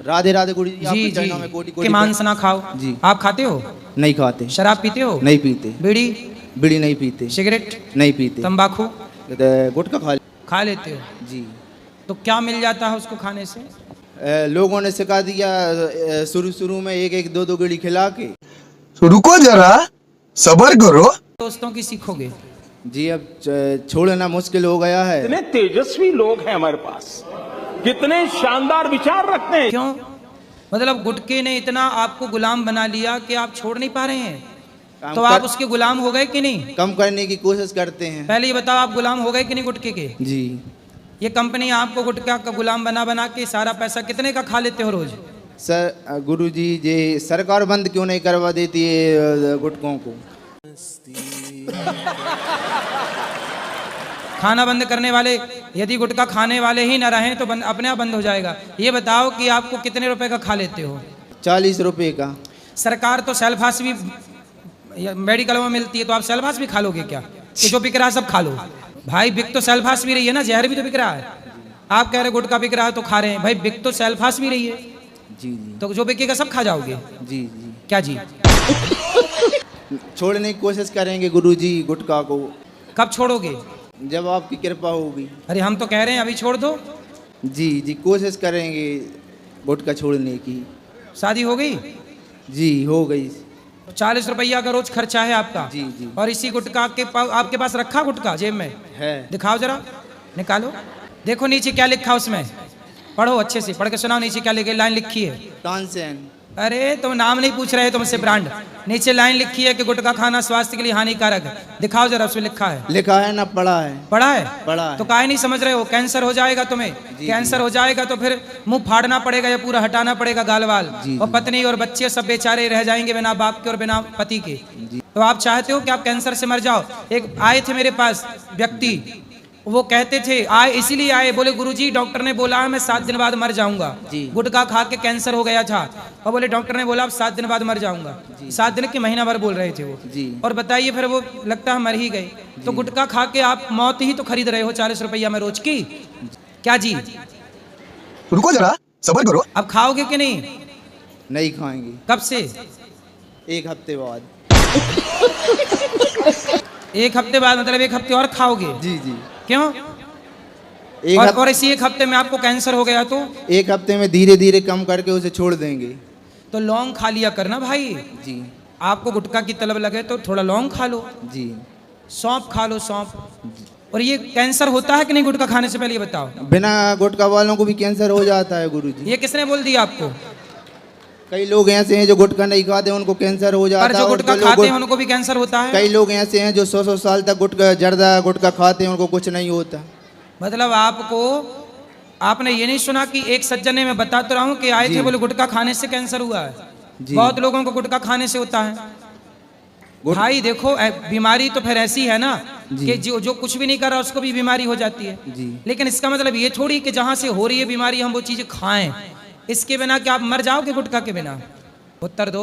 राधे राधे गुरु जी, जी आपके जी चरणों में कोटि कि कोटि मांस ना खाओ। जी। आप खाते हो? नहीं खाते। शराब पीते हो? नहीं पीते। बीड़ी? बीड़ी नहीं पीते। सिगरेट? नहीं पीते। तंबाकू गुटखा खा लेते हो? जी। तो क्या मिल जाता है उसको खाने से? लोगों ने सिखा दिया शुरू शुरू में एक एक दो दो बीड़ी खिला के। तो रुको जरा, सबर करो। दोस्तों की सीखोगे? जी अब छोड़ना मुश्किल हो गया है। कितने तेजस्वी लोग हैं हमारे पास, कितने शानदार विचार रखते हैं। क्यों? मतलब गुटखे ने इतना आपको गुलाम बना लिया कि आप छोड़ नहीं पा रहे हैं, तो आप उसके गुलाम हो गए कि नहीं? कम करने की कोशिश करते हैं। पहले ये बताओ, आप गुलाम हो गए कि नहीं गुटखे के? जी। ये कंपनी आपको गुटखा का गुलाम बना बना के सारा पैसा कितने का खा लेते हो रोज? सर गुरु जी, ये सरकार बंद क्यों नहीं करवा देती है गुटखों को? खाना बंद करने वाले, यदि गुटखा खाने वाले ही ना रहें तो अपने आप बंद हो जाएगा। ये बताओ कि आपको कितने रुपए का खा लेते हो? 40 रुपए का। सरकार तो सेल्फास भी मेडिकल में मिलती है, तो आप सेल्फास भी खा लोगे क्या कि जो बिक रहा है सब खा लो? भाई बिक तो सेल्फास भी रही है ना, जहर भी तो बिक रहा है। आप कह रहे गुटखा बिक रहा है तो खा रहे हैं, भाई बिक तो सेल्फास भी रही है। जी जी। तो जो बिकेगा सब खा जाओगे? जी जी। क्या जी? छोड़ने की कोशिश करेंगे गुरु जी गुटखा को। कब छोड़ोगे? जब आपकी कृपा होगी। अरे हम तो कह रहे हैं अभी छोड़ दो। जी जी, कोशिश करेंगे गुटखा छोड़ने की। शादी हो गई? जी हो गई। 40 रुपया का रोज खर्चा है आपका। जी जी। और इसी गुटखा आपके पास रखा गुटखा जेब में है? दिखाओ जरा, निकालो, देखो नीचे क्या लिखा उसमें, पढ़ो अच्छे से, पढ़ के सुनाओ नीचे क्या लिखी लाइन लिखी है। तानसेन। अरे तुम नाम नहीं पूछ रहे, तुमसे ब्रांड। नीचे लाइन लिखी है कि गुटखा खाना स्वास्थ्य के लिए हानिकारक है। दिखाओ जरा, उसमें लिखा है। लिखा है ना? पढ़ा है। पढ़ा है? पढ़ा है। तो काहे नहीं समझ रहे हो? कैंसर हो जाएगा तुम्हें। कैंसर हो जाएगा तो फिर मुंह फाड़ना पड़ेगा या पूरा हटाना पड़ेगा गाल वाल, और पत्नी और बच्चे सब बेचारे रह जाएंगे बिना बाप के और बिना पति के। तो आप चाहते हो कि आप कैंसर से मर जाओ? एक आए थे मेरे पास व्यक्ति, वो कहते थे, आए इसीलिए आए, बोले गुरुजी डॉक्टर ने बोला है मैं 7 दिन बाद मर जाऊंगा। गुटखा खा के कैंसर हो गया था, और बोले डॉक्टर ने बोला अब 7 दिन बाद मर जाऊंगा। 7 दिन के महीना भर बोल रहे थे वो जी। और बताइए फिर वो लगता है मर ही गए। तो गुटखा खा के आप मौत ही तो खरीद रहे हो 40 रुपया में रोज की। क्या जी? रुको जरा, सबर करो। अब खाओगे कि नहीं? नहीं खाएंगे। कब से? 1 हफ्ते बाद। 1 हफ्ते बाद? मतलब 1 हफ्ते और खाओगे? जी जी। क्यों? और इसी 1 हफ्ते में आपको कैंसर हो गया तो? 1 हफ्ते में धीरे धीरे कम करके उसे छोड़ देंगे। तो लौंग खा लिया करना भाई। जी। आपको गुटखा की तलब लगे तो थोड़ा लौंग खा लो। जी। सौंफ खा लो, सौंफ। और ये कैंसर होता है कि नहीं गुटखा खाने से पहले ये बताओ? बिना गुटखा वालों को भी कैंसर हो जाता है गुरुजी। ये किसने बोल दिया आपको? कई लोग ऐसे हैं जो गुटखा नहीं खाते उनको कैंसर हो जाता है। पर जो गुटखा खाते हैं उनको भी कैंसर होता है। कई लोग ऐसे हैं जो 100 साल तक जर्दा गुटखा खाते हैं, उनको कुछ नहीं होता। मतलब आपने ये नहीं सुना कि एक सज्जन ने, मैं बता तो रहा हूँ कि आए थे, बोले गुटखा खाने से कैंसर हुआ है। बहुत लोगों को गुटखा खाने से होता है। भाई देखो बीमारी तो फिर ऐसी है ना कि जो कुछ भी नहीं कर रहा उसको भी बीमारी हो जाती है। लेकिन इसका मतलब ये थोड़ी कि जहां से हो रही है बीमारी हम वो चीजें खाएं। इसके बिना क्या आप मर जाओगे गुटखा के बिना? उत्तर दो।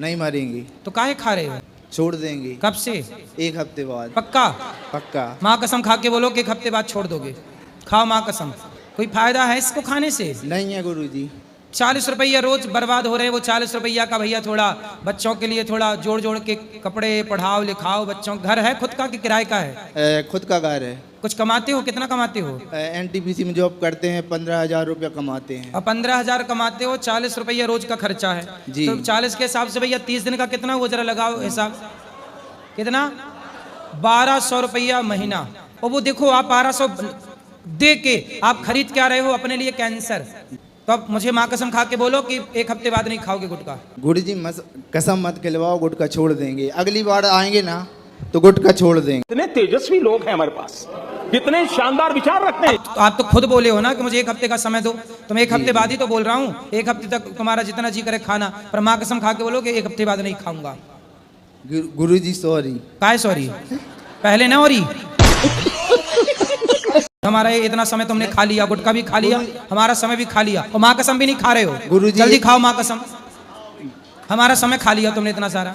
नहीं मरेंगे। तो काहे खा रहे हो? छोड़ देंगे। कब से? 1 हफ्ते बाद। पक्का? पक्का। माँ कसम खा के बोलो कि 1 हफ्ते बाद छोड़ दोगे। खाओ माँ कसम। कोई फायदा है इसको खाने से? नहीं है गुरुजी। 40 रुपया रोज बर्बाद हो रहे हैं। वो 40 रुपया का भैया थोड़ा बच्चों के लिए थोड़ा जोड़ जोड़ के कपड़े पढ़ाओ लिखाओ बच्चों। घर है खुद का कि किराए का है? खुद का घर है। कुछ कमाते हो? कितना कमाते हो? NTPC में जॉब करते हैं, 15,000 रुपया कमाते हैं। अब 15,000 कमाते हो, 40 रुपया रोज का खर्चा है। तो 40 के हिसाब से भैया 30 दिन का कितना हुआ जरा लगाओ हिसाब। कितना? 1200 रुपया महीना। और वो देखो आप 1200 दे के आप खरीद क्या रहे हो अपने लिए? कैंसर। तो अब मुझे माँ कसम खा के बोलो कि 1 हफ्ते बाद नहीं खाओगे गुटखा। गुरुजी कसम मत खिलवाओ, गुटखा छोड़ देंगे। अगली बार आएंगे ना तो गुटखा छोड़ देंगे। कितने तेजस्वी लोग हैं हमारे पास, कितने शानदार विचार रखते हैं। तो आप तो खुद बोले हो ना कि मुझे 1 हफ्ते का समय दो, तो मैं 1 हफ्ते बाद ही तो बोल रहा हूँ। 1 हफ्ते तक तुम्हारा जितना जी करे खाना, पर माँ कसम खा के बोलो कि 1 हफ्ते बाद नहीं खाऊंगा। गुरुजी सॉरी। काय सॉरी? पहले ना हो रही। हमारा इतना समय तुमने खा लिया, गुटखा भी खा लिया, हमारा समय भी खा लिया, और माँ कसम भी नहीं खा रहे हो। गुरुजी जल्दी खाओ माँ कसम। हमारा समय खा लिया तुमने इतना सारा,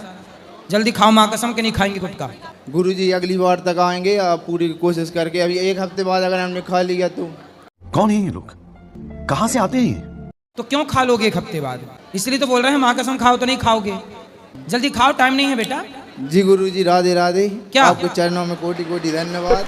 जल्दी खाओ माँ कसम के नहीं खाएंगे गुटखा। गुरुजी अगली बार तक आएंगे, आप पूरी कोशिश करके। अभी 1 हफ्ते बाद अगर हमने खा लिया तो। कौन है ये लोग? कहां से आते हैं? तो क्यों खा लोगे एक हफ्ते बाद? इसलिए तो बोल रहे हैं माँ कसम खाओ तो नहीं खाओगे। जल्दी खाओ, टाइम नहीं है बेटा। जी गुरुजी, राधे राधे। क्या? आपके चरणों में कोटि कोटि धन्यवाद।